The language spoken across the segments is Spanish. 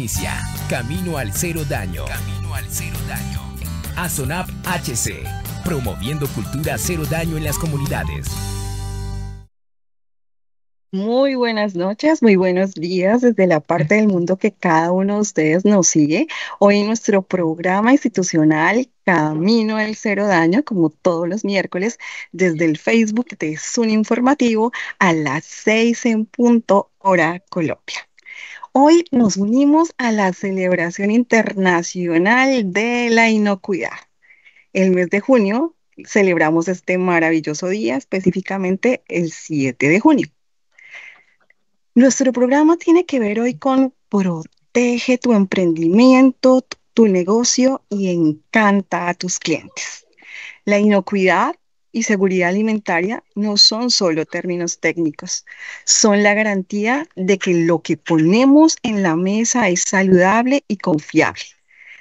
inicia Camino al Cero Daño. Camino al Cero Daño. ASONAP HC, promoviendo cultura cero daño en las comunidades. Muy buenas noches, muy buenos días desde la parte del mundo que cada uno de ustedes nos sigue. Hoy en nuestro programa institucional Camino al Cero Daño, como todos los miércoles, desde el Facebook de Sun Informativo a las 6 en punto hora Colombia. Hoy nos unimos a la celebración internacional de la inocuidad. El mes de junio celebramos este maravilloso día, específicamente el 7 de junio. Nuestro programa tiene que ver hoy con protege tu emprendimiento, tu negocio y encanta a tus clientes. La inocuidad y seguridad alimentaria no son solo términos técnicos, son la garantía de que lo que ponemos en la mesa es saludable y confiable.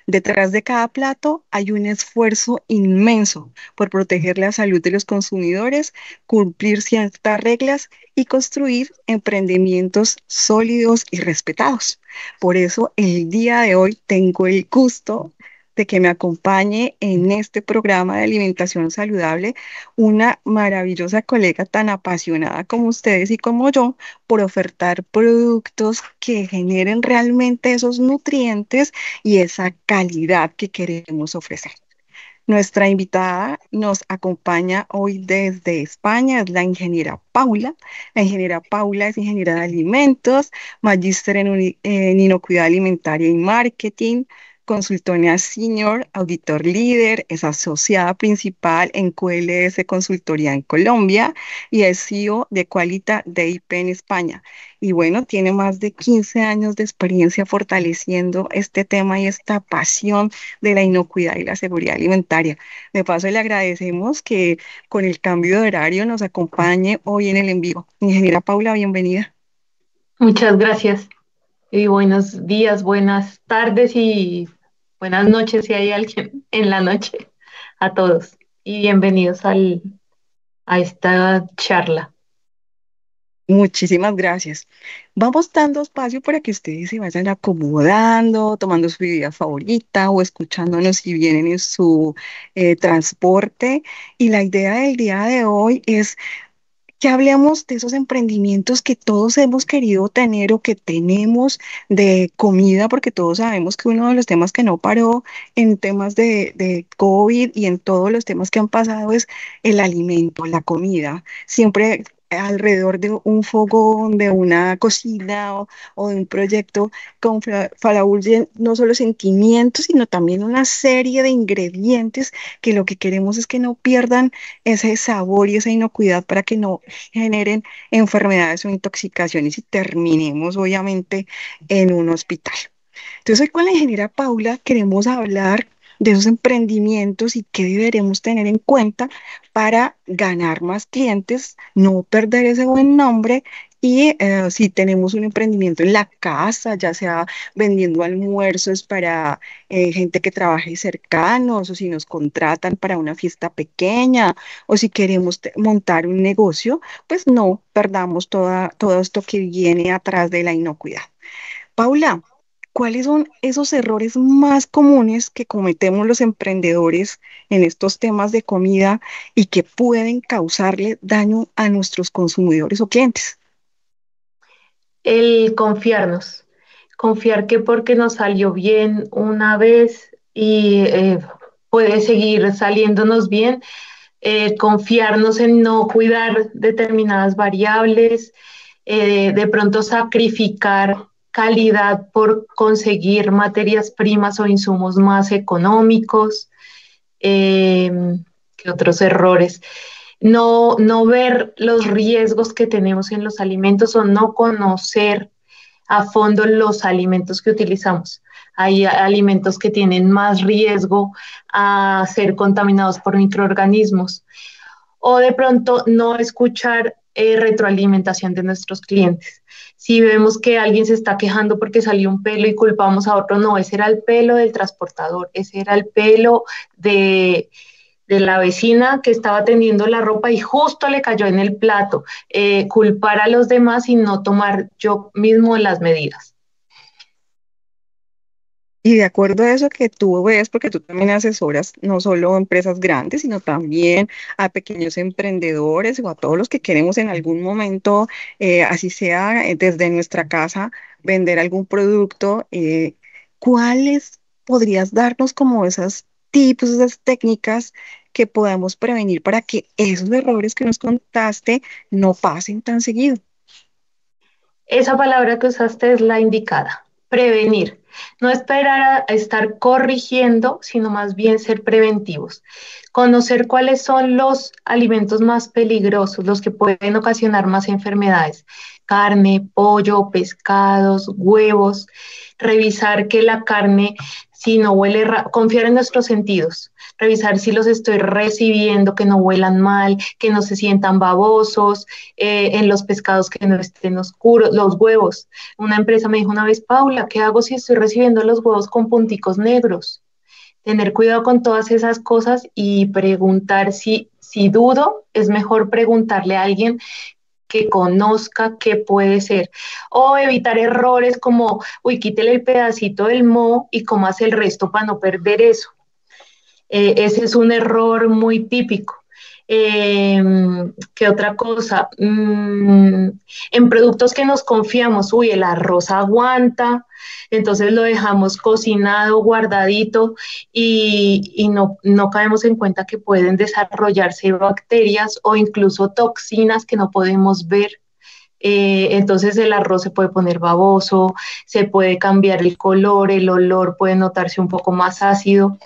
Detrás de cada plato hay un esfuerzo inmenso por proteger la salud de los consumidores, cumplir ciertas reglas y construir emprendimientos sólidos y respetados. Por eso el día de hoy tengo el gusto de que me acompañe en este programa de alimentación saludable una maravillosa colega tan apasionada como ustedes y como yo por ofertar productos que generen realmente esos nutrientes y esa calidad que queremos ofrecer. Nuestra invitada nos acompaña hoy desde España, es la ingeniera Paula. La ingeniera Paula es ingeniera de alimentos, magíster en inocuidad alimentaria y marketing, consultora senior, auditor líder, es asociada principal en QLS Consultoría en Colombia y es CEO de Qualita DIP en España. Y bueno, tiene más de 15 años de experiencia fortaleciendo este tema y esta pasión de la inocuidad y la seguridad alimentaria. De paso, le agradecemos que con el cambio de horario nos acompañe hoy en el en vivo. Ingeniera Paula, bienvenida. Muchas gracias y buenos días, buenas tardes y buenas noches si hay alguien en la noche a todos y bienvenidos a esta charla. Muchísimas gracias. Vamos dando espacio para que ustedes se vayan acomodando, tomando su bebida favorita o escuchándonos si vienen en su transporte. Y la idea del día de hoy es que hablemos de esos emprendimientos que todos hemos querido tener o que tenemos de comida, porque todos sabemos que uno de los temas que no paró en temas de COVID y en todos los temas que han pasado es el alimento, la comida. Siempre alrededor de un fogón, de una cocina o de un proyecto, confluyen no solo sentimientos, sino también una serie de ingredientes que lo que queremos es que no pierdan ese sabor y esa inocuidad para que no generen enfermedades o intoxicaciones y terminemos obviamente en un hospital. Entonces hoy con la ingeniera Paula queremos hablar de esos emprendimientos y qué deberemos tener en cuenta para ganar más clientes, no perder ese buen nombre y si tenemos un emprendimiento en la casa, ya sea vendiendo almuerzos para gente que trabaje cercanos o si nos contratan para una fiesta pequeña o si queremos montar un negocio, pues no perdamos todo esto que viene atrás de la inocuidad. Paula, ¿cuáles son esos errores más comunes que cometemos los emprendedores en estos temas de comida y que pueden causarle daño a nuestros consumidores o clientes? El confiar que porque nos salió bien una vez y puede seguir saliéndonos bien, confiarnos en no cuidar determinadas variables, de pronto sacrificar calidad por conseguir materias primas o insumos más económicos. Eh, ¿Qué otros errores? No ver los riesgos que tenemos en los alimentos o no conocer a fondo los alimentos que utilizamos. Hay alimentos que tienen más riesgo a ser contaminados por microorganismos o de pronto no escuchar retroalimentación de nuestros clientes. Si vemos que alguien se está quejando porque salió un pelo y culpamos a otro, no, ese era el pelo del transportador, ese era el pelo de la vecina que estaba tendiendo la ropa y justo le cayó en el plato. Culpar a los demás y no tomar yo mismo las medidas. Y de acuerdo a eso que tú ves, porque tú también asesoras no solo a empresas grandes, sino también a pequeños emprendedores o a todos los que queremos en algún momento, así sea desde nuestra casa, vender algún producto, ¿cuáles podrías darnos como esas tips, esas técnicas que podamos prevenir para que esos errores que nos contaste no pasen tan seguido? Esa palabra que usaste es la indicada, prevenir. No esperar a estar corrigiendo, sino más bien ser preventivos. Conocer cuáles son los alimentos más peligrosos, los que pueden ocasionar más enfermedades. Carne, pollo, pescados, huevos. Revisar que la carne, si no huele, confiar en nuestros sentidos. Revisar si los estoy recibiendo, que no huelan mal, que no se sientan babosos, en los pescados que no estén oscuros, los huevos. Una empresa me dijo una vez, Paula, ¿qué hago si estoy recibiendo los huevos con punticos negros? Tener cuidado con todas esas cosas y preguntar si dudo, es mejor preguntarle a alguien que conozca qué puede ser. O evitar errores como, uy, quítele el pedacito del moho y comas el resto para no perder eso. Ese es un error muy típico. Eh, ¿Qué otra cosa? En productos que nos confiamos, uy, el arroz aguanta, entonces lo dejamos cocinado, guardadito y no caemos en cuenta que pueden desarrollarse bacterias o incluso toxinas que no podemos ver. Entonces el arroz se puede poner baboso, se puede cambiar el color, el olor puede notarse un poco más ácido.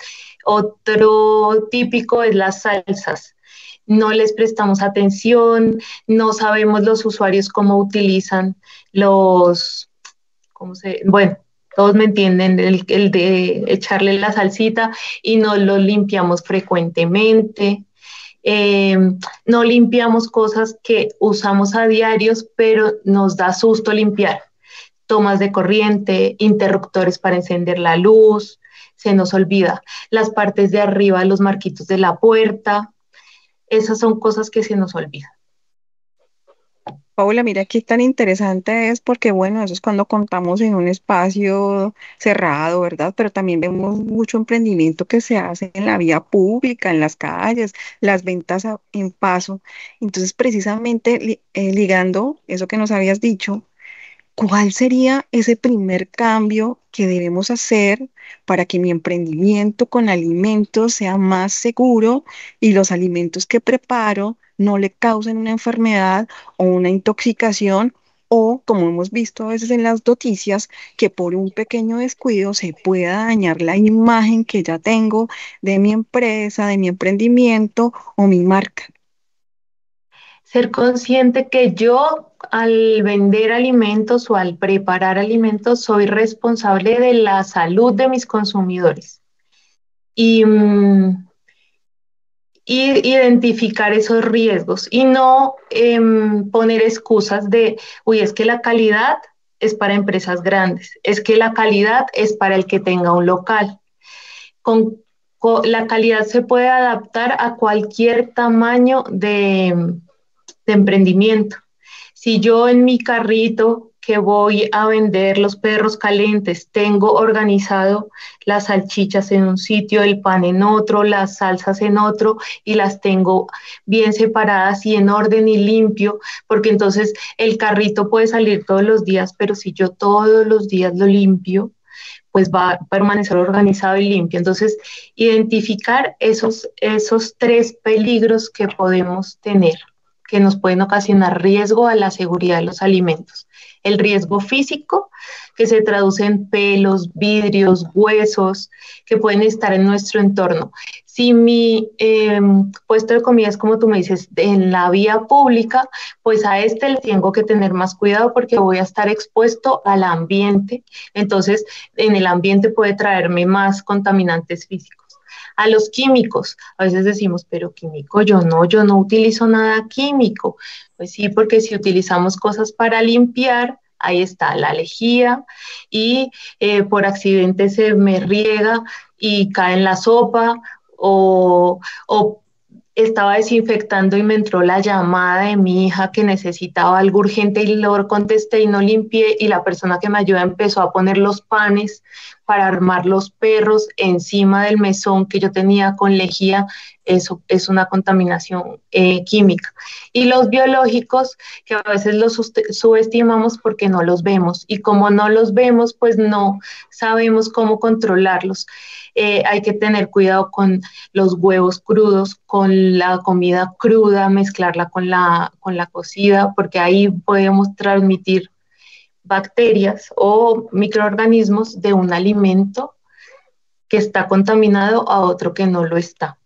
Otro típico es las salsas. No les prestamos atención, no sabemos los usuarios cómo utilizan los, bueno, todos me entienden, el de echarle la salsita y no lo limpiamos frecuentemente. Eh, no limpiamos cosas que usamos a diarios, pero nos da susto limpiar. Tomas de corriente, interruptores para encender la luz, se nos olvida. Las partes de arriba, los marquitos de la puerta, esas son cosas que se nos olvidan. Paula, mira qué tan interesante es porque, bueno, eso es cuando contamos en un espacio cerrado, ¿verdad? Pero también vemos mucho emprendimiento que se hace en la vía pública, en las calles, las ventas en paso. Entonces, precisamente ligando eso que nos habías dicho, ¿cuál sería ese primer cambio que debemos hacer para que mi emprendimiento con alimentos sea más seguro y los alimentos que preparo no le causen una enfermedad o una intoxicación? O, como hemos visto a veces en las noticias, que por un pequeño descuido se pueda dañar la imagen que ya tengo de mi empresa, de mi emprendimiento o mi marca. Ser consciente que yo al vender alimentos o al preparar alimentos soy responsable de la salud de mis consumidores. Y identificar esos riesgos y no poner excusas de, uy, es que la calidad es para empresas grandes, es que la calidad es para el que tenga un local. Con, la calidad se puede adaptar a cualquier tamaño de emprendimiento. Si yo en mi carrito que voy a vender los perros calientes tengo organizado las salchichas en un sitio, el pan en otro, las salsas en otro y las tengo bien separadas y en orden y limpio, porque entonces el carrito puede salir todos los días, pero si yo todos los días lo limpio, pues va a permanecer organizado y limpio. Entonces, identificar esos tres peligros que podemos tener, que nos pueden ocasionar riesgo a la seguridad de los alimentos. El riesgo físico, que se traduce en pelos, vidrios, huesos, que pueden estar en nuestro entorno. Si mi puesto de comida es como tú me dices, en la vía pública, pues a este le tengo que tener más cuidado porque voy a estar expuesto al ambiente. Entonces, en el ambiente puede traerme más contaminantes físicos. A los químicos, a veces decimos, pero químico, yo no utilizo nada químico. Pues sí, porque si utilizamos cosas para limpiar, ahí está la lejía y por accidente se me riega y cae en la sopa o estaba desinfectando y me entró la llamada de mi hija que necesitaba algo urgente y lo contesté y no limpié y la persona que me ayuda empezó a poner los panes para armar los perros encima del mesón que yo tenía con lejía. Eso es una contaminación química. Y los biológicos, que a veces los subestimamos porque no los vemos, y como no los vemos, pues no sabemos cómo controlarlos. Hay que tener cuidado con los huevos crudos, con la comida cruda, mezclarla con la cocida, porque ahí podemos transmitir bacterias o microorganismos de un alimento que está contaminado a otro que no lo está.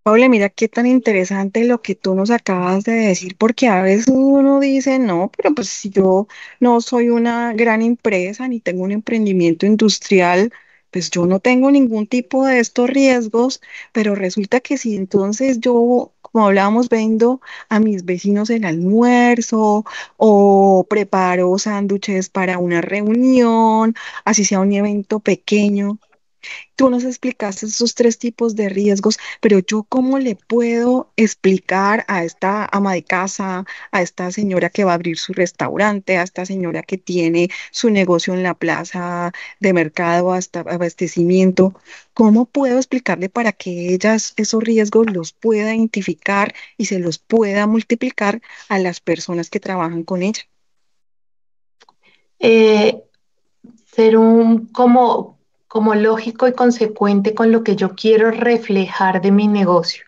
Paula, mira qué tan interesante lo que tú nos acabas de decir, porque a veces uno dice, no, pero pues si yo no soy una gran empresa ni tengo un emprendimiento industrial, pues yo no tengo ningún tipo de estos riesgos, pero resulta que si entonces yo, como hablábamos, vendo a mis vecinos el almuerzo o preparo sándwiches para una reunión, así sea un evento pequeño. Tú nos explicaste esos tres tipos de riesgos, pero yo cómo le puedo explicar a esta ama de casa, a esta señora que va a abrir su restaurante, a esta señora que tiene su negocio en la plaza de mercado hasta abastecimiento, cómo puedo explicarle para que ellas esos riesgos los pueda identificar y se los pueda multiplicar a las personas que trabajan con ella? Eh, Ser como lógico y consecuente con lo que yo quiero reflejar de mi negocio.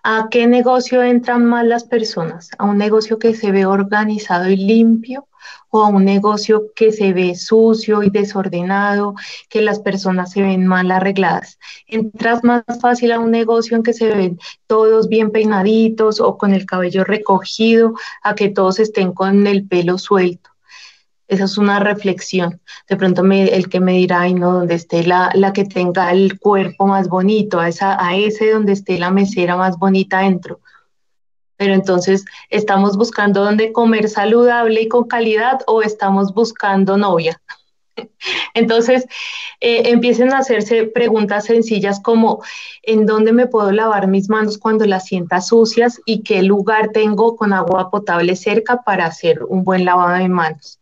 ¿A qué negocio entran más las personas? ¿A un negocio que se ve organizado y limpio o a un negocio que se ve sucio y desordenado, que las personas se ven mal arregladas? Entras más fácil a un negocio en que se ven todos bien peinaditos o con el cabello recogido, a que todos estén con el pelo suelto. Esa es una reflexión. De pronto el que me dirá, ay no, donde esté la que tenga el cuerpo más bonito, a ese donde esté la mesera más bonita dentro. Pero entonces, ¿estamos buscando dónde comer saludable y con calidad o estamos buscando novia? Entonces, empiecen a hacerse preguntas sencillas como, ¿en dónde me puedo lavar mis manos cuando las sienta sucias y qué lugar tengo con agua potable cerca para hacer un buen lavado de manos?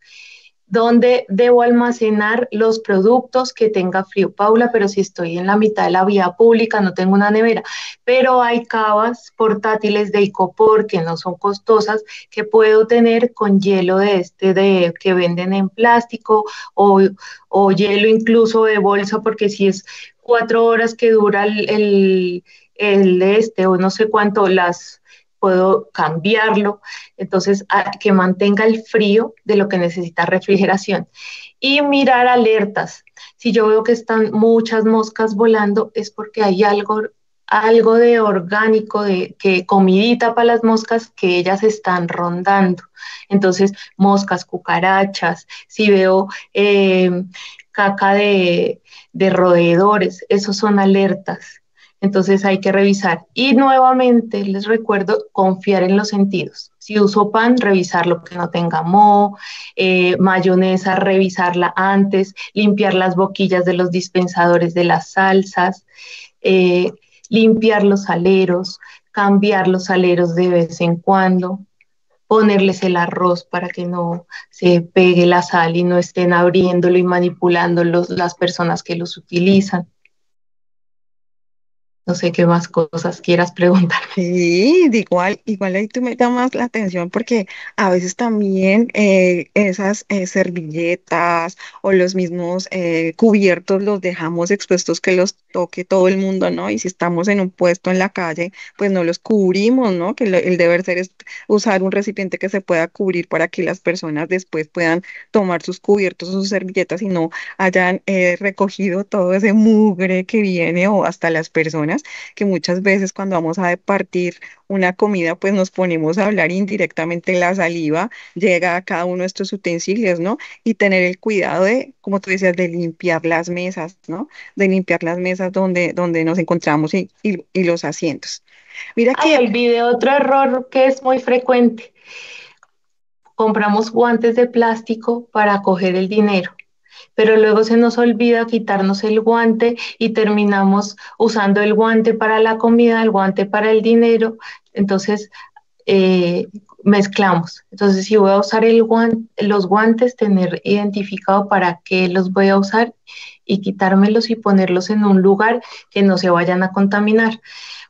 ¿Dónde debo almacenar los productos que tenga frío? Paula, pero si estoy en la mitad de la vía pública, no tengo una nevera, pero hay cavas portátiles de Icopor que no son costosas, que puedo tener con hielo que venden en plástico o, o hielo incluso de bolsa, porque si es 4 horas que dura o no sé cuánto, puedo cambiarlo, entonces que mantenga el frío de lo que necesita refrigeración. Y mirar alertas. Si yo veo que están muchas moscas volando, es porque hay algo de orgánico, de que comidita para las moscas que ellas están rondando. Entonces, moscas, cucarachas, si veo caca de roedores, esos son alertas. Entonces hay que revisar. Y nuevamente les recuerdo confiar en los sentidos. Si uso pan, revisar lo que no tenga moho, mayonesa, revisarla antes, limpiar las boquillas de los dispensadores de las salsas, eh, limpiar los aleros, cambiar los aleros de vez en cuando, ponerles el arroz para que no se pegue la sal y no estén abriéndolo y manipulándolo las personas que los utilizan. No sé qué más cosas quieras preguntarme. Sí, de igual ahí tú me llamas la atención porque a veces también esas servilletas o los mismos cubiertos los dejamos expuestos que los toque todo el mundo, ¿no? Y si estamos en un puesto en la calle, pues no los cubrimos, ¿no? Que el deber ser es usar un recipiente que se pueda cubrir para que las personas después puedan tomar sus cubiertos o sus servilletas y no hayan recogido todo ese mugre que viene o hasta las personas que muchas veces cuando vamos a departir una comida, pues nos ponemos a hablar indirectamente, la saliva llega a cada uno de estos utensilios, ¿no? Y tener el cuidado de, como tú decías, de limpiar las mesas, ¿no? De limpiar las mesas donde nos encontramos y los asientos. Mira Ay, que olvidé otro error que es muy frecuente. Compramos guantes de plástico para coger el dinero, pero luego se nos olvida quitarnos el guante y terminamos usando el guante para la comida, el guante para el dinero. Entonces, eh, mezclamos. Entonces, si voy a usar los guantes, tener identificado para qué los voy a usar y quitármelos y ponerlos en un lugar que no se vayan a contaminar.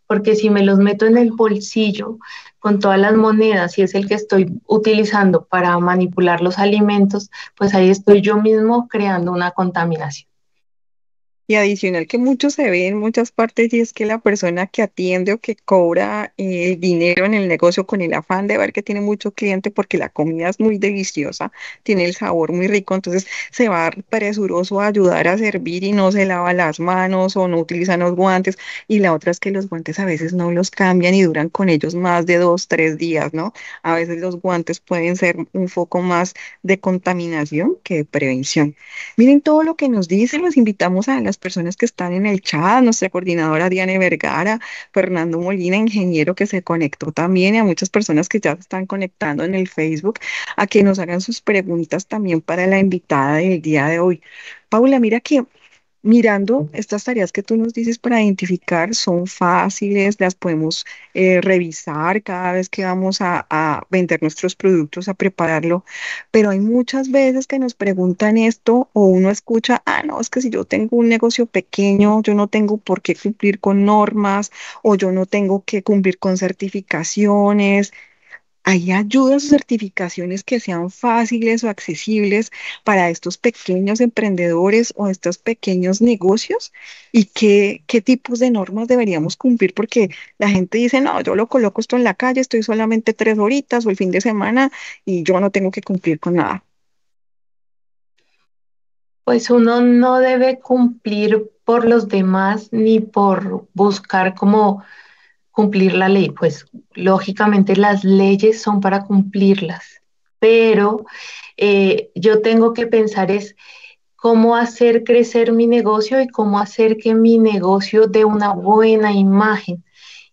Porque si me los meto en el bolsillo con todas las monedas y es el que estoy utilizando para manipular los alimentos, pues ahí estoy yo mismo creando una contaminación. Y adicional que mucho se ve en muchas partes y es que la persona que atiende o que cobra dinero en el negocio con el afán de ver que tiene mucho cliente porque la comida es muy deliciosa, tiene el sabor muy rico, entonces se va presuroso a ayudar a servir y no se lava las manos o no utilizan los guantes. Y la otra es que los guantes a veces no los cambian y duran con ellos más de 2, 3 días, ¿no? A veces los guantes pueden ser un foco más de contaminación que de prevención. Miren todo lo que nos dicen, los invitamos a las personas que están en el chat, nuestra coordinadora Diane Vergara, Fernando Molina, ingeniero que se conectó también, y a muchas personas que ya se están conectando en el Facebook, a que nos hagan sus preguntas también para la invitada del día de hoy. Paula, mira que mirando estas tareas que tú nos dices para identificar son fáciles, las podemos revisar cada vez que vamos a vender nuestros productos, a prepararlo, pero hay muchas veces que nos preguntan esto o uno escucha, ah, no, es que si yo tengo un negocio pequeño, yo no tengo por qué cumplir con normas o yo no tengo que cumplir con certificaciones. ¿Hay ayudas o certificaciones que sean fáciles o accesibles para estos pequeños emprendedores o estos pequeños negocios? ¿Y qué tipos de normas deberíamos cumplir? Porque la gente dice, no, yo lo coloco esto en la calle, estoy solamente 3 horitas o el fin de semana y yo no tengo que cumplir con nada. Pues uno no debe cumplir por los demás ni por buscar como cumplir la ley. Pues lógicamente las leyes son para cumplirlas, pero yo tengo que pensar es cómo hacer crecer mi negocio y cómo hacer que mi negocio dé una buena imagen.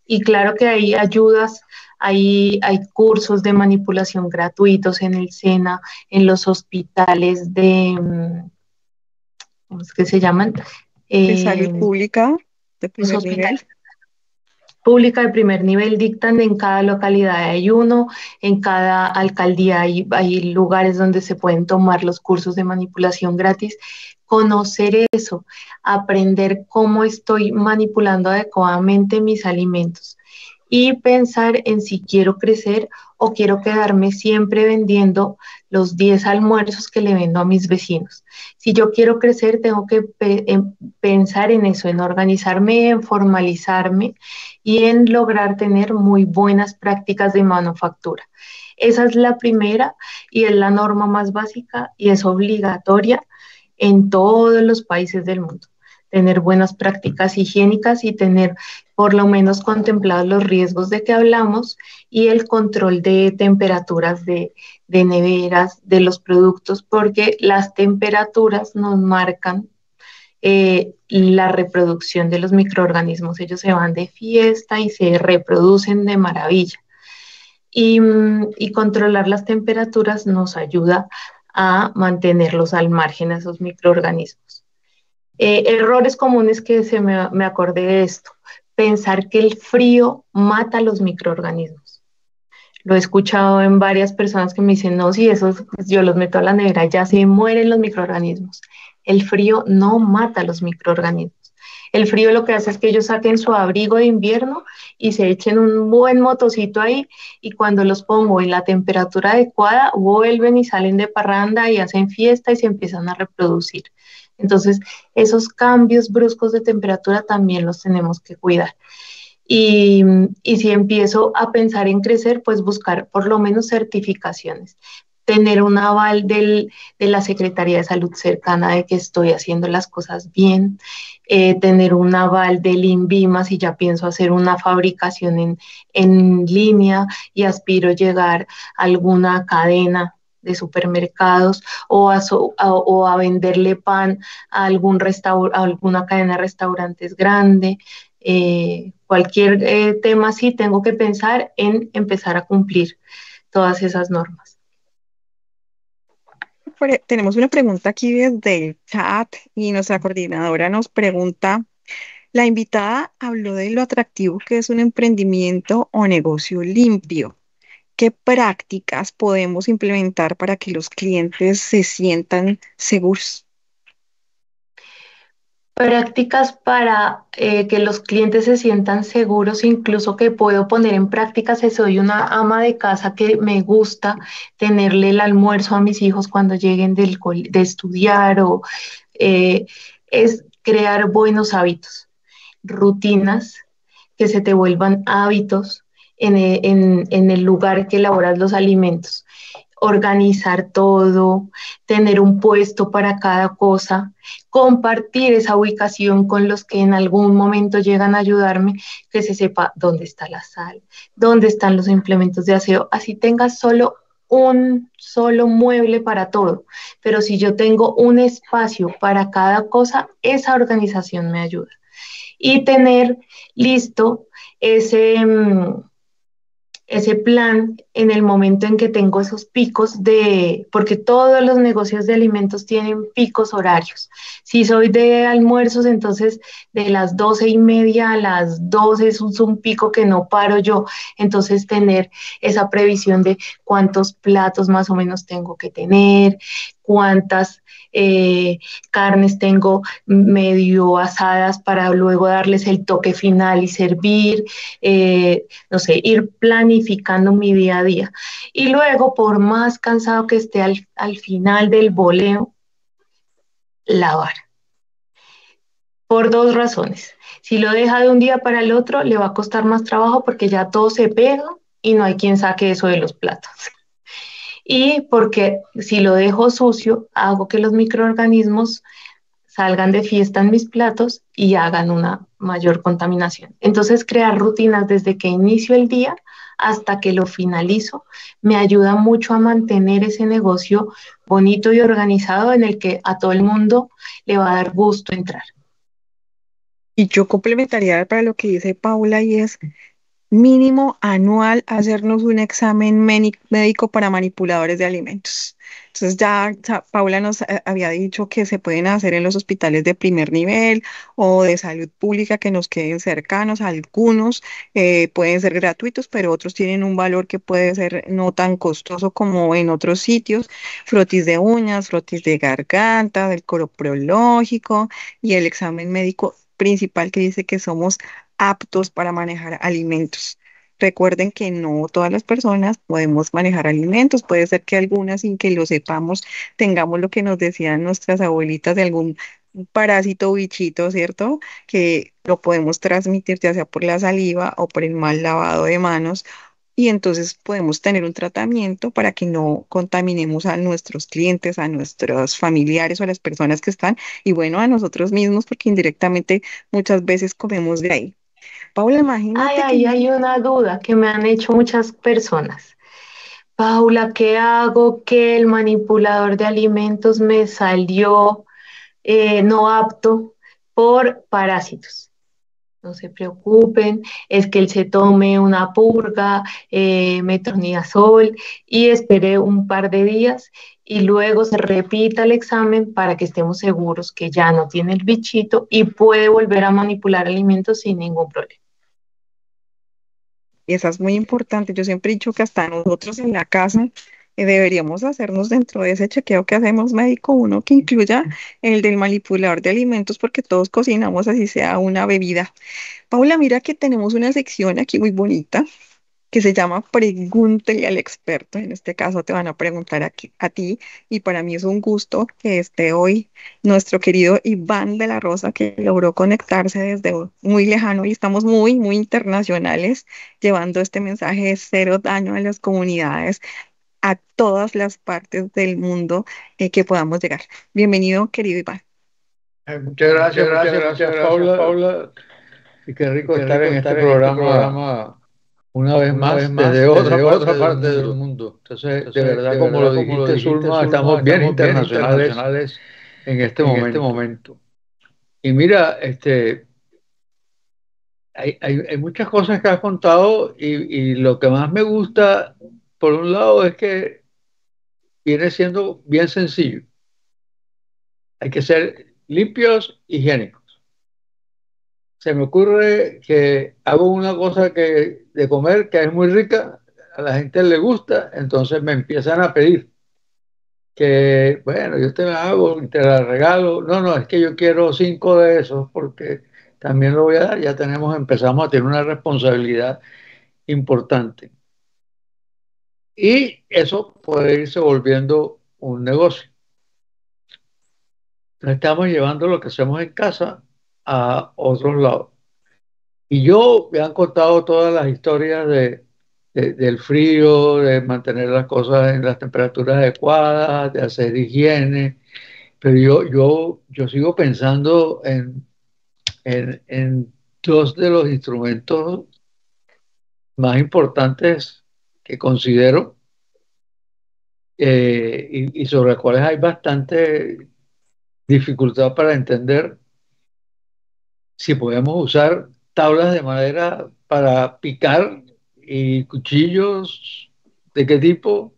Y claro que hay ayudas, hay cursos de manipulación gratuitos en el SENA, en los hospitales ¿cómo es que se llaman? De salud Eh, pública de los primer nivel. hospitales pública de primer nivel dictan en cada localidad hay uno, en cada alcaldía hay lugares donde se pueden tomar los cursos de manipulación gratis. Conocer eso, aprender cómo estoy manipulando adecuadamente mis alimentos y pensar en si quiero crecer o quiero quedarme siempre vendiendo los 10 almuerzos que le vendo a mis vecinos. Si yo quiero crecer, tengo que pensar en eso, en organizarme, en formalizarme y en lograr tener muy buenas prácticas de manufactura. Esa es la primera y es la norma más básica y es obligatoria en todos los países del mundo. Tener buenas prácticas higiénicas y tener por lo menos contemplados los riesgos de que hablamos y el control de temperaturas de neveras, de los productos, porque las temperaturas nos marcan la reproducción de los microorganismos. Ellos se van de fiesta y se reproducen de maravilla. Y controlar las temperaturas nos ayuda a mantenerlos al margen a esos microorganismos. Errores comunes que me acordé de esto. Pensar que el frío mata a los microorganismos. Lo he escuchado en varias personas que me dicen, no, si esos pues yo los meto a la nevera, ya se mueren los microorganismos. El frío no mata a los microorganismos. El frío lo que hace es que ellos saquen su abrigo de invierno y se echen un buen motocito ahí y cuando los pongo en la temperatura adecuada, vuelven y salen de parranda y hacen fiesta y se empiezan a reproducir. Entonces, esos cambios bruscos de temperatura también los tenemos que cuidar. Y, y si empiezo a pensar en crecer, pues buscar por lo menos certificaciones, tener un aval de la Secretaría de Salud cercana de que estoy haciendo las cosas bien, tener un aval del INVIMA si ya pienso hacer una fabricación en línea y aspiro llegar a alguna cadena de supermercados o a venderle pan a a alguna cadena de restaurantes grande. Cualquier tema así, tengo que pensar en empezar a cumplir todas esas normas. Tenemos una pregunta aquí desde el chat y nuestra coordinadora nos pregunta, la invitada habló de lo atractivo que es un emprendimiento o negocio limpio. ¿qué prácticas podemos implementar para que los clientes se sientan seguros? Prácticas para que los clientes se sientan seguros, incluso que puedo poner en práctica si soy una ama de casa que me gusta tenerle el almuerzo a mis hijos cuando lleguen de estudiar o eh, es crear buenos hábitos, rutinas que se te vuelvan hábitos en el lugar que elaboras los alimentos, organizar todo, tener un puesto para cada cosa, compartir esa ubicación con los que en algún momento llegan a ayudarme, que se sepa dónde está la sal, dónde están los implementos de aseo, así tengas solo un solo mueble para todo, pero si yo tengo un espacio para cada cosa, esa organización me ayuda. Y tener listo ese, ese plan en el momento en que tengo esos picos porque todos los negocios de alimentos tienen picos horarios. Si soy de almuerzos, entonces de las 12:30 a las 12 es un pico que no paro yo. Entonces tener esa previsión de cuántos platos más o menos tengo que tener, cuántas carnes tengo medio asadas para luego darles el toque final y servir, no sé, ir planificando mi día a día. Y luego, por más cansado que esté al final del boleo, lavar. Por dos razones. Si lo deja de un día para el otro, le va a costar más trabajo porque ya todo se pega y no hay quien saque eso de los platos. Y porque si lo dejo sucio, hago que los microorganismos salgan de fiesta en mis platos y hagan una mayor contaminación. Entonces, crear rutinas desde que inicio el día hasta que lo finalizo me ayuda mucho a mantener ese negocio bonito y organizado en el que a todo el mundo le va a dar gusto entrar. Y yo complementaría para lo que dice Paula y es mínimo anual hacernos un examen médico para manipuladores de alimentos. Entonces Paula nos había dicho que se pueden hacer en los hospitales de primer nivel o de salud pública que nos queden cercanos. Algunos pueden ser gratuitos, pero otros tienen un valor que puede ser no tan costoso como en otros sitios. Frotis de uñas, frotis de garganta, del coro prológico y el examen médico principal que dice que somos aptos para manejar alimentos. Recuerden que no todas las personas podemos manejar alimentos. Puede ser que algunas, sin que lo sepamos, tengamos lo que nos decían nuestras abuelitas de algún parásito o bichito, ¿cierto? Que lo podemos transmitir ya sea por la saliva o por el mal lavado de manos. Y entonces podemos tener un tratamiento para que no contaminemos a nuestros clientes, a nuestros familiares o a las personas que están, y bueno, a nosotros mismos, porque indirectamente muchas veces comemos de ahí. Paula, Ay, imagínate que ay, hay una duda que me han hecho muchas personas. Paula, ¿qué hago? Que el manipulador de alimentos me salió no apto por parásitos. No se preocupen, es que él se tome una purga, metronidazol y espere un par de días y luego se repita el examen para que estemos seguros que ya no tiene el bichito y puede volver a manipular alimentos sin ningún problema. esa es muy importante. Yo siempre he dicho que hasta nosotros en la casa deberíamos hacernos dentro de ese chequeo que hacemos médico uno que incluya el del manipulador de alimentos porque todos cocinamos así sea una bebida. Paula, mira que tenemos una sección aquí muy bonita que se llama Pregúntele al experto. En este caso te van a preguntar a ti y para mí es un gusto que esté hoy nuestro querido Iván de la Rosa que logró conectarse desde muy lejano y estamos muy, muy internacionales llevando este mensaje de cero daño a las comunidades a todas las partes del mundo que podamos llegar. Bienvenido, querido Iván. Muchas gracias, Paula. Y qué rico estar en este programa una vez más desde otra parte del mundo. Entonces, de verdad, como lo dijiste, Zulma, estamos bien internacionales en este momento. Y mira, hay muchas cosas que has contado y lo que más me gusta, por un lado, es que viene siendo bien sencillo. Hay que ser limpios, higiénicos. Se me ocurre que hago una cosa de comer que es muy rica, a la gente le gusta, entonces me empiezan a pedir que, bueno, yo te la hago y te la regalo. No, no, es que yo quiero 5 de esos porque también lo voy a dar. Ya empezamos a tener una responsabilidad importante. Y eso puede irse volviendo un negocio. Estamos llevando lo que hacemos en casa a otros lados. Y yo me han contado todas las historias del frío, de mantener las cosas en las temperaturas adecuadas, de hacer higiene, pero yo sigo pensando en dos de los instrumentos más importantes que considero y sobre los cuales hay bastante dificultad para entender si podemos usar tablas de madera para picar y cuchillos de qué tipo,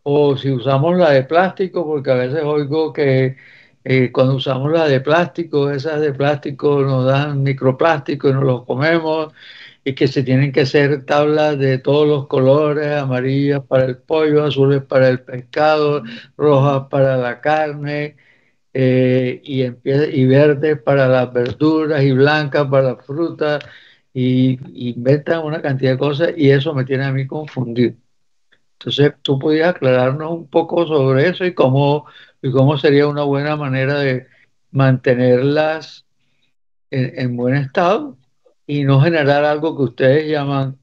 o si usamos la de plástico, porque a veces oigo que cuando usamos la de plástico, esas de plástico nos dan microplástico y nos los comemos, y que se tienen que hacer tablas de todos los colores, amarillas para el pollo, azules para el pescado, rojas para la carne, y verdes para las verduras y blancas para las frutas, y inventan una cantidad de cosas y eso me tiene a mí confundido. Entonces, ¿tú podías aclararnos un poco sobre eso y cómo sería una buena manera de mantenerlas en buen estado y no generar algo que ustedes llaman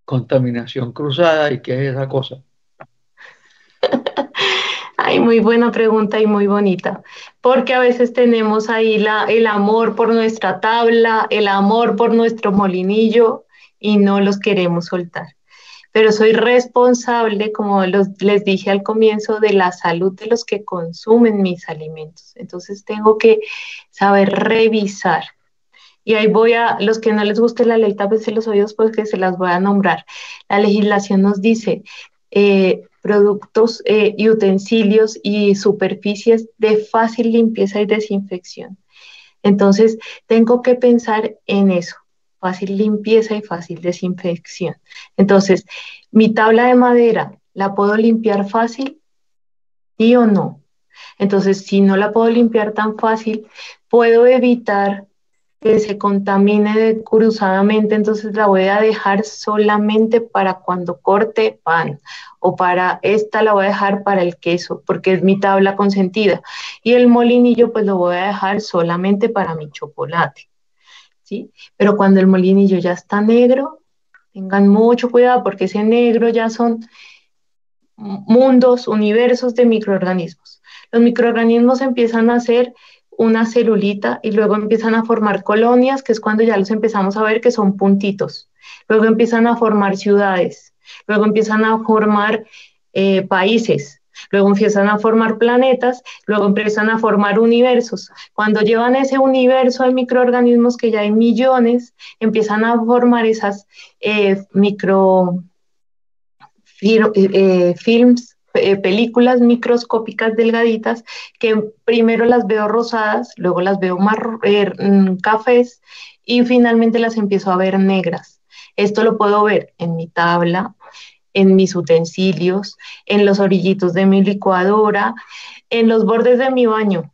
contaminación cruzada? ¿Y qué es esa cosa? Ay, muy buena pregunta y muy bonita, porque a veces tenemos ahí el amor por nuestra tabla, el amor por nuestro molinillo y no los queremos soltar. Pero soy responsable, como les dije al comienzo, de la salud de los que consumen mis alimentos. Entonces tengo que saber revisar. Y ahí voy a, los que no les guste la ley, tápense los oídos porque se las voy a nombrar. La legislación nos dice productos y utensilios y superficies de fácil limpieza y desinfección. Entonces, tengo que pensar en eso, fácil limpieza y fácil desinfección. Entonces, mi tabla de madera, ¿la puedo limpiar fácil? ¿Sí o no? Entonces, si no la puedo limpiar tan fácil, puedo evitar que se contamine cruzadamente, entonces la voy a dejar solamente para cuando corte pan, o para esta la voy a dejar para el queso, porque es mi tabla consentida, y el molinillo pues lo voy a dejar solamente para mi chocolate, ¿sí? Pero cuando el molinillo ya está negro, tengan mucho cuidado porque ese negro ya son mundos, universos de microorganismos. Los microorganismos empiezan a hacer una celulita y luego empiezan a formar colonias, que es cuando ya los empezamos a ver que son puntitos. Luego empiezan a formar ciudades, luego empiezan a formar países, luego empiezan a formar planetas, luego empiezan a formar universos. Cuando llevan ese universo de microorganismos, que ya hay millones, empiezan a formar esas films, películas microscópicas delgaditas, que primero las veo rosadas, luego las veo cafés y finalmente las empiezo a ver negras. Esto lo puedo ver en mi tabla, en mis utensilios, en los orillitos de mi licuadora, en los bordes de mi baño.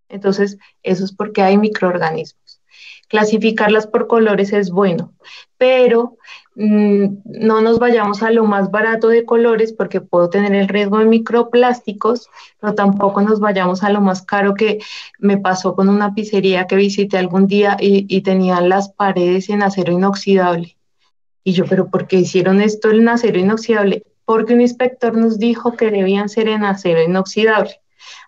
Entonces, eso es porque hay microorganismos. Clasificarlas por colores es bueno, pero no nos vayamos a lo más barato de colores porque puedo tener el riesgo de microplásticos, pero tampoco nos vayamos a lo más caro, que me pasó con una pizzería que visité algún día y tenían las paredes en acero inoxidable. Y yo, ¿pero por qué hicieron esto en acero inoxidable? Porque un inspector nos dijo que debían ser en acero inoxidable.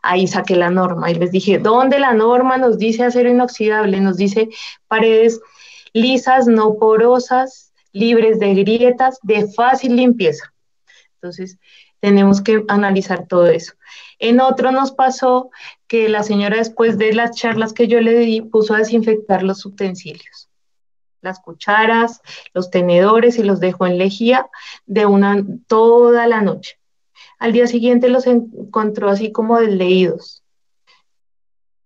Ahí saqué la norma y les dije, ¿dónde la norma nos dice acero inoxidable? Nos dice paredes lisas, no porosas, libres de grietas, de fácil limpieza. Entonces, tenemos que analizar todo eso. En otro nos pasó que la señora, después de las charlas que yo le di, puso a desinfectar los utensilios, las cucharas, los tenedores, y los dejó en lejía toda la noche. Al día siguiente los encontró así como desleídos.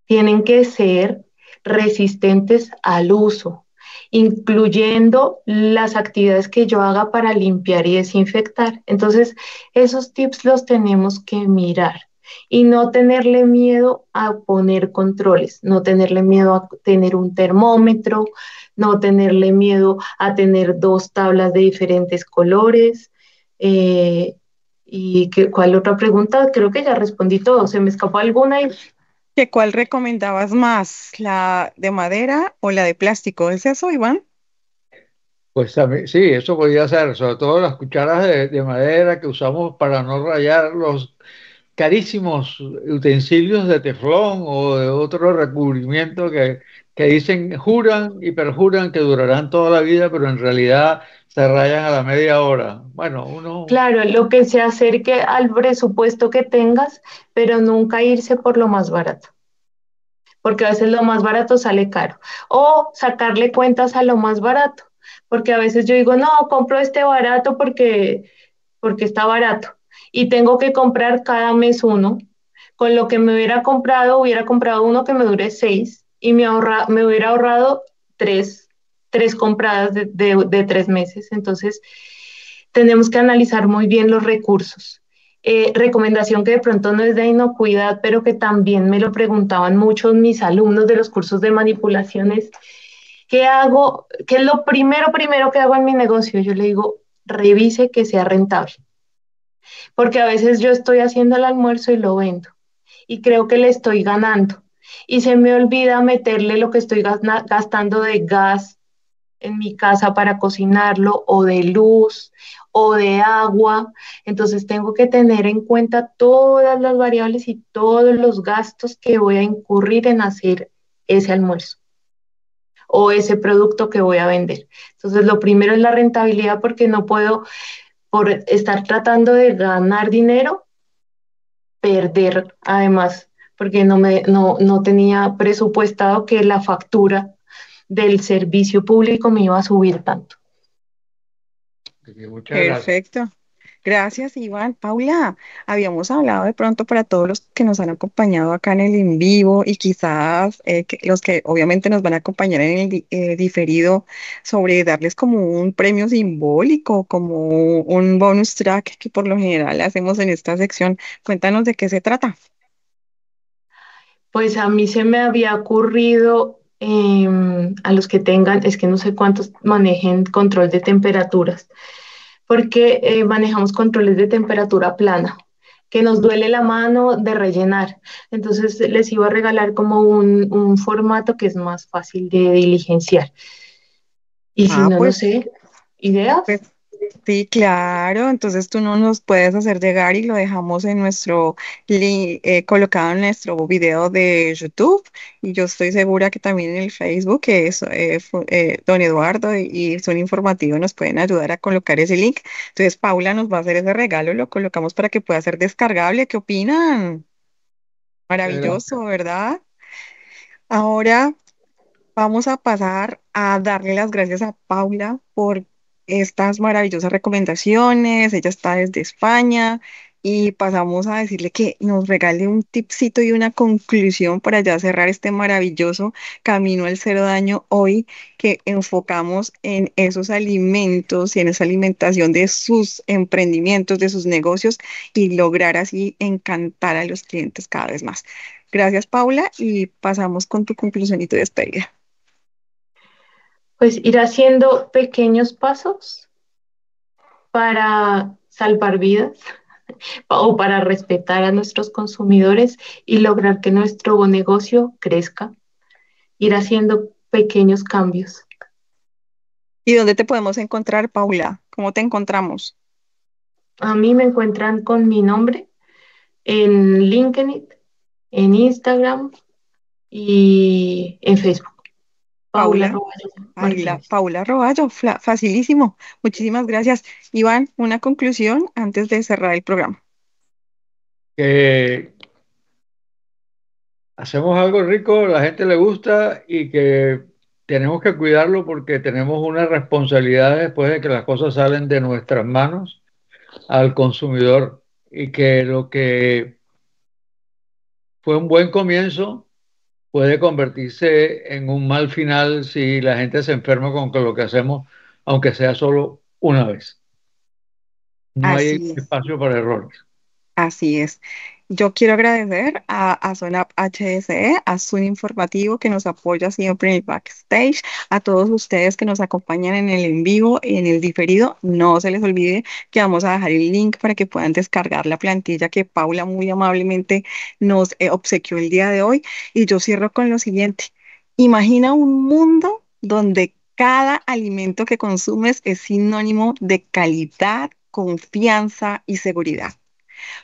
Tienen que ser resistentes al uso. incluyendo las actividades que yo haga para limpiar y desinfectar. Entonces, esos tips los tenemos que mirar y no tenerle miedo a poner controles, no tenerle miedo a tener un termómetro, no tenerle miedo a tener dos tablas de diferentes colores. ¿Cuál otra pregunta? Creo que ya respondí todo. ¿Se me escapó alguna? ¿Qué cuál recomendabas más, la de madera o la de plástico? ¿Es eso, Iván? Pues sí, eso podría ser, sobre todo las cucharas de madera que usamos para no rayar los carísimos utensilios de teflón o de otro recubrimiento que dicen, juran y perjuran que durarán toda la vida, pero en realidad se rayan a la media hora. Bueno, uno, Claro, lo que se acerque al presupuesto que tengas, pero nunca irse por lo más barato, porque a veces lo más barato sale caro. O sacarle cuentas a lo más barato, porque a veces yo digo, no, compro este barato porque está barato y tengo que comprar cada mes uno. Con lo que me hubiera comprado uno que me dure 6 y me hubiera ahorrado tres compradas de 3 meses. Entonces, tenemos que analizar muy bien los recursos. Recomendación que de pronto no es de inocuidad, pero que también me lo preguntaban muchos mis alumnos de los cursos de manipulaciones. ¿Qué hago? ¿Qué es lo primero que hago en mi negocio? Yo le digo, revise que sea rentable, porque a veces yo estoy haciendo el almuerzo y lo vendo y creo que le estoy ganando y se me olvida meterle lo que estoy gastando de gas en mi casa para cocinarlo o de luz o de agua. Entonces tengo que tener en cuenta todas las variables y todos los gastos que voy a incurrir en hacer ese almuerzo o ese producto que voy a vender. Entonces lo primero es la rentabilidad porque no puedo, por estar tratando de ganar dinero, perder además, porque no tenía presupuestado que la factura del servicio público me iba a subir tanto. muchas gracias. Perfecto. Gracias, Iván. Paula, habíamos hablado de pronto para todos los que nos han acompañado acá en el en vivo y quizás los que obviamente nos van a acompañar en el diferido sobre darles como un premio simbólico, como un bonus track que por lo general hacemos en esta sección. Cuéntanos de qué se trata. Pues a mí se me había ocurrido a los que tengan, es que no sé cuántos manejen control de temperaturas, porque manejamos controles de temperatura plana, que nos duele la mano de rellenar. Entonces les iba a regalar como un formato que es más fácil de diligenciar. Y si Ah, no, no pues, sé, ideas. pues sí, claro. Entonces tú no nos puedes hacer llegar y lo dejamos en nuestro colocado en nuestro video de YouTube. Y yo estoy segura que también en el Facebook, que es Don Eduardo y Son Informativo, nos pueden ayudar a colocar ese link. Entonces Paula nos va a hacer ese regalo, lo colocamos para que pueda ser descargable. ¿Qué opinan? Muchas Maravilloso, gracias. ¿verdad? Ahora vamos a pasar a darle las gracias a Paula por estas maravillosas recomendaciones. Ella está desde España y pasamos a decirle que nos regale un tipcito y una conclusión para ya cerrar este maravilloso camino al cero daño hoy que enfocamos en esos alimentos y en esa alimentación de sus emprendimientos, de sus negocios y lograr así encantar a los clientes cada vez más. Gracias, Paula, y pasamos con tu conclusión y tu despedida. Pues ir haciendo pequeños pasos para salvar vidas o para respetar a nuestros consumidores y lograr que nuestro negocio crezca, ir haciendo pequeños cambios. ¿Y dónde te podemos encontrar, Paula? ¿Cómo te encontramos? A mí me encuentran con mi nombre en LinkedIn, en Instagram y en Facebook. Paula Paula, Roballo Martínez. Paula Roballo, facilísimo. Muchísimas gracias. Iván, una conclusión antes de cerrar el programa. Que hacemos algo rico, a la gente le gusta y que tenemos que cuidarlo porque tenemos una responsabilidad después de que las cosas salen de nuestras manos al consumidor y que lo que fue un buen comienzo puede convertirse en un mal final si la gente se enferma con lo que hacemos, aunque sea solo una vez. No hay Así es. espacio para errores. Así es. Yo quiero agradecer a Zonap HSE, a Zoom Informativo que nos apoya siempre en el backstage, a todos ustedes que nos acompañan en el en vivo y en el diferido. No se les olvide que vamos a dejar el link para que puedan descargar la plantilla que Paula muy amablemente nos obsequió el día de hoy. Y yo cierro con lo siguiente. Imagina un mundo donde cada alimento que consumes es sinónimo de calidad, confianza y seguridad.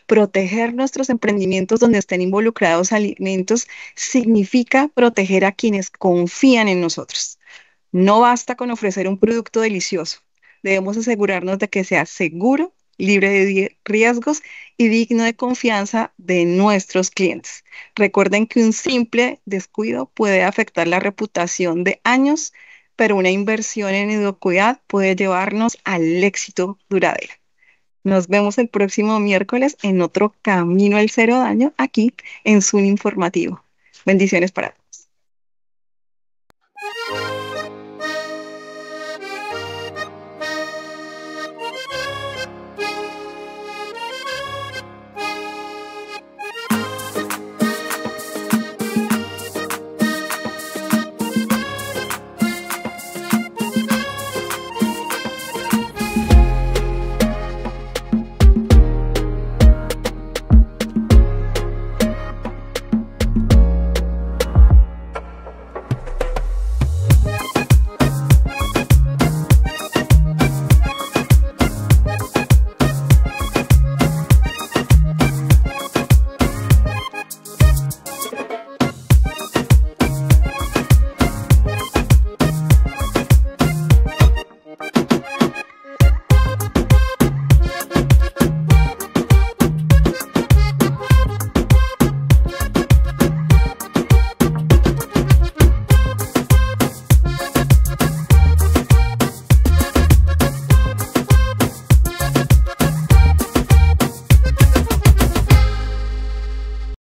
Proteger nuestros emprendimientos donde estén involucrados alimentos significa proteger a quienes confían en nosotros. No basta con ofrecer un producto delicioso. Debemos asegurarnos de que sea seguro, libre de riesgos y digno de confianza de nuestros clientes. Recuerden que un simple descuido puede afectar la reputación de años, pero una inversión en inocuidad puede llevarnos al éxito duradero. Nos vemos el próximo miércoles en otro Camino al Cero Daño aquí en Zoom Informativo. Bendiciones para todos.